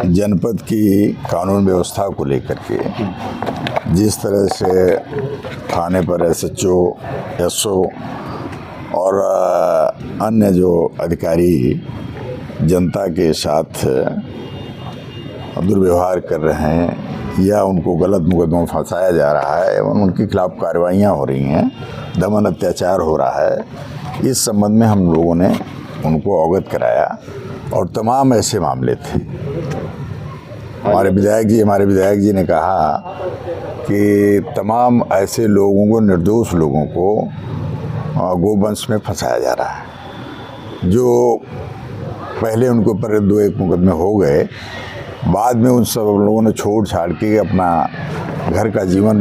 जनपद की कानून व्यवस्था को लेकर के जिस तरह से थाने पर एसएचओ, एसओ और अन्य जो अधिकारी जनता के साथ दुर्व्यवहार कर रहे हैं या उनको गलत मुकदमों में फंसाया जा रहा है एवं उनके खिलाफ कार्रवाइयाँ हो रही हैं, दमन अत्याचार हो रहा है, इस संबंध में हम लोगों ने उनको अवगत कराया और तमाम ऐसे मामले थे। हमारे विधायक जी ने कहा कि तमाम ऐसे लोगों को, निर्दोष लोगों को गोवंश में फंसाया जा रहा है। जो पहले उनके ऊपर 2-1 मुकदमे हो गए, बाद में उन सब लोगों ने छोड़ छाड़ के अपना घर का जीवन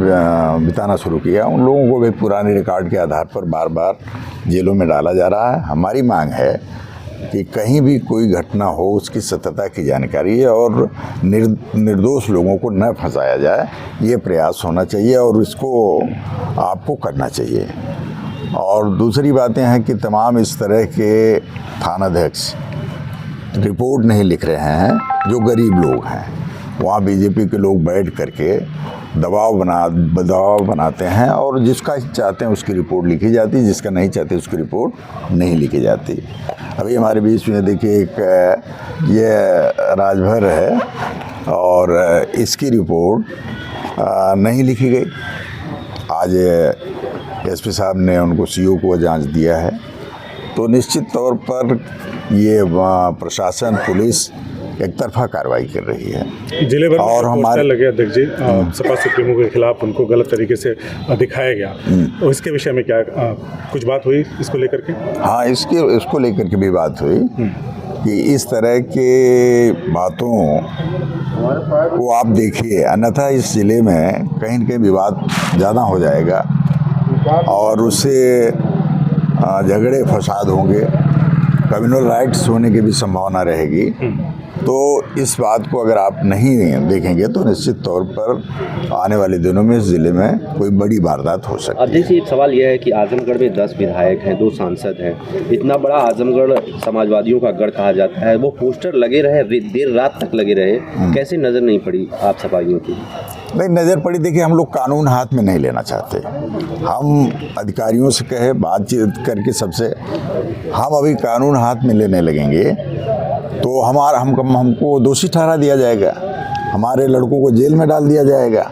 बिताना शुरू किया। उन लोगों को भी पुराने रिकॉर्ड के आधार पर बार बार जेलों में डाला जा रहा है। हमारी मांग है कि कहीं भी कोई घटना हो उसकी सत्यता की जानकारी और निर्दोष लोगों को न फंसाया जाए, ये प्रयास होना चाहिए और इसको आपको करना चाहिए। और दूसरी बातें हैं कि तमाम इस तरह के थानाध्यक्ष रिपोर्ट नहीं लिख रहे हैं, जो गरीब लोग हैं। वहाँ बीजेपी के लोग बैठ करके दबाव बनाते हैं और जिसका चाहते हैं उसकी रिपोर्ट लिखी जाती, जिसका नहीं चाहते उसकी रिपोर्ट नहीं लिखी जाती। अभी हमारे बीच में देखिए एक ये राजभर है और इसकी रिपोर्ट नहीं लिखी गई। आज एसपी साहब ने उनको सीओ को जांच दिया है। तो निश्चित तौर पर ये प्रशासन, पुलिस एक तरफा कार्रवाई कर रही है। जिले भर और हमारे लगे अध्यक्ष जी सपा सुप्रीमो के खिलाफ उनको गलत तरीके से दिखाया गया, तो इसके विषय में क्या कुछ बात हुई इसको लेकर के? हाँ, इसको लेकर के भी बात हुई कि इस तरह के बातों को आप देखिए, अन्यथा इस जिले में कहीं न कहीं विवाद ज़्यादा हो जाएगा और उससे झगड़े फसाद होंगे, कम्युनल राइट्स होने की भी संभावना रहेगी। तो इस बात को अगर आप नहीं देखेंगे तो निश्चित तौर पर आने वाले दिनों में इस जिले में कोई बड़ी वारदात हो सकती है। अध्यक्ष, एक सवाल यह है कि आजमगढ़ में 10 विधायक हैं, 2 सांसद हैं। इतना बड़ा आजमगढ़ समाजवादियों का गढ़ कहा जाता है, वो पोस्टर लगे रहे, देर रात तक लगे रहे, कैसे नज़र नहीं पड़ी आप सपाइयों की? नहीं, नज़र पड़ी। देखिए, हम लोग कानून हाथ में नहीं लेना चाहते। हम अधिकारियों से कहे, बातचीत करके सबसे, हम अभी कानून हाथ में लेने लगेंगे तो हमको दोषी ठहरा दिया जाएगा, हमारे लड़कों को जेल में डाल दिया जाएगा।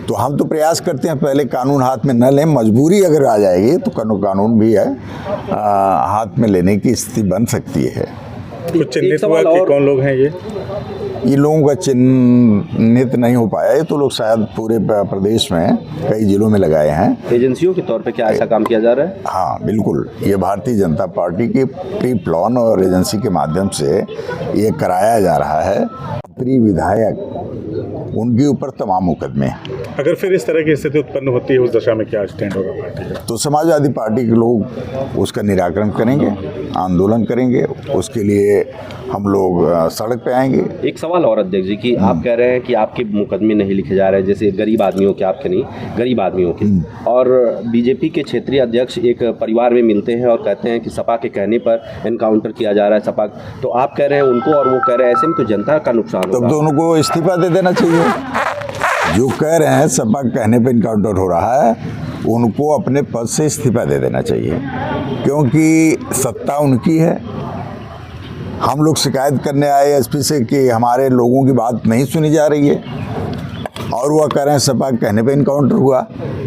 तो हम तो प्रयास करते हैं पहले कानून हाथ में न लें। मजबूरी अगर आ जाएगी तो कानून भी है हाथ में लेने की स्थिति बन सकती है। कुछ चिन्हित हुआ कि कौन लोग हैं ये लोगों का चिन्हित नहीं हो पाया। ये तो लोग शायद पूरे प्रदेश में कई जिलों में लगाए हैं। एजेंसियों के तौर पे क्या ऐसा काम किया जा रहा है? हाँ, बिल्कुल। ये भारतीय जनता पार्टी की प्री प्लान और एजेंसी के माध्यम से ये कराया जा रहा है। प्री विधायक, उनके ऊपर तमाम मुकदमे हैं। अगर फिर इस तरह की स्थिति उत्पन्न होती है, उस दशा में क्या स्टैंड होगा पार्टी का? तो समाजवादी पार्टी के लोग उसका निराकरण करेंगे, आंदोलन करेंगे। उसके लिए हम लोग सड़क पे आएंगे। एक सवाल और अध्यक्ष जी कि आप कह रहे हैं कि आपके मुकदमे नहीं लिखे जा रहे हैं, जैसे गरीब आदमियों के, आपके नहीं, गरीब आदमियों के। और बीजेपी के क्षेत्रीय अध्यक्ष एक परिवार में मिलते हैं और कहते हैं कि सपा के कहने पर एनकाउंटर किया जा रहा है सपा, तो आप कह रहे हैं उनको और वो कह रहे हैं, ऐसे में तो जनता का नुकसान होगा। तब तो उनको इस्तीफा दे देना चाहिए। जो कह रहे हैं सपा कहने पे इनकाउंटर हो रहा है, उनको अपने पद से इस्तीफा दे देना चाहिए, क्योंकि सत्ता उनकी है। हम लोग शिकायत करने आए एसपी से कि हमारे लोगों की बात नहीं सुनी जा रही है और वह कह रहे हैं सपा कहने पे इनकाउंटर हुआ,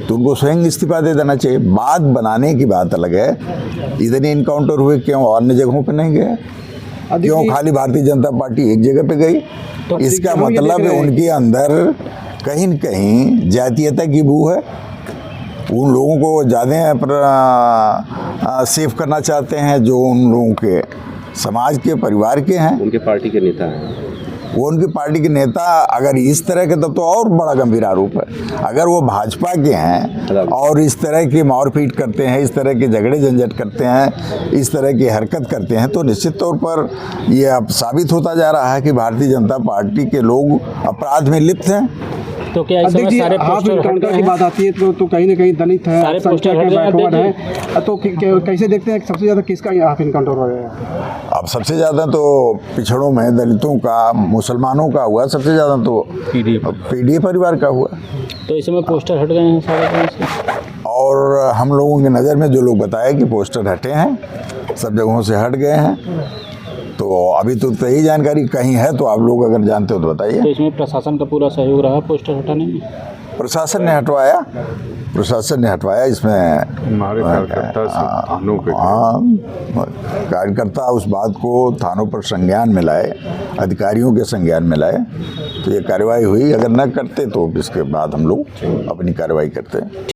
तो उनको स्वयं इस्तीफा दे देना चाहिए। बात बनाने की बात अलग है। इधर ही इनकाउंटर हुए, क्यों अन्य जगहों पर नहीं गए? क्यों खाली भारतीय जनता पार्टी एक जगह पे गई? तो इसका मतलब है उनके अंदर कहीं न कहीं जातीयता की बू है। उन लोगों को ज़्यादा सेव करना चाहते हैं जो उन लोगों के समाज के, परिवार के हैं, उनके पार्टी के नेता हैं। वो उनकी पार्टी के नेता अगर इस तरह के, तब तो और बड़ा गंभीर आरोप है। अगर वो भाजपा के हैं और इस तरह की मारपीट करते हैं, इस तरह के झगड़े झंझट करते हैं, इस तरह की हरकत करते हैं, तो निश्चित तौर पर ये अब साबित होता जा रहा है कि भारतीय जनता पार्टी के लोग अपराध में लिप्त हैं। तो क्या इस समय अध्यक्ष जी, सारे हाफ पोस्टर हट इनकाउंटर गए की हैं? बात आती है तो कहीं ना कहीं दलित है, सारे पोस्टर अल्पसंख्यक हट है, गए हैं, बैकवर्ड है, तो कैसे देखते हैं कि सबसे ज़्यादा किसका हाफ इनकाउंटर हो गया है? अब सबसे ज़्यादा तो पिछड़ों में दलितों का, मुसलमानों का हुआ, सबसे ज़्यादा तो पीडीए परिवार का हुआ। तो इस समय पोस्टर हट गए हैं सारे कहीं से? और हम लोगों की नज़र में जो लोग बताए कि पोस्टर हटे हैं, सब जगहों से हट गए हैं। तो अभी तो यही जानकारी कहीं है, तो आप लोग अगर जानते हो तो तो बताइए। इसमें प्रशासन का पूरा सहयोग रहा पोस्टर हटाने में? प्रशासन ने हटवाया इसमें हमारे कार्यकर्ता सब थानों पे हाँ, कार्यकर्ता उस बात को थानों पर संज्ञान में लाए, अधिकारियों के संज्ञान में लाए, तो ये कार्रवाई हुई। अगर न करते तो इसके बाद हम लोग अपनी कार्रवाई करते।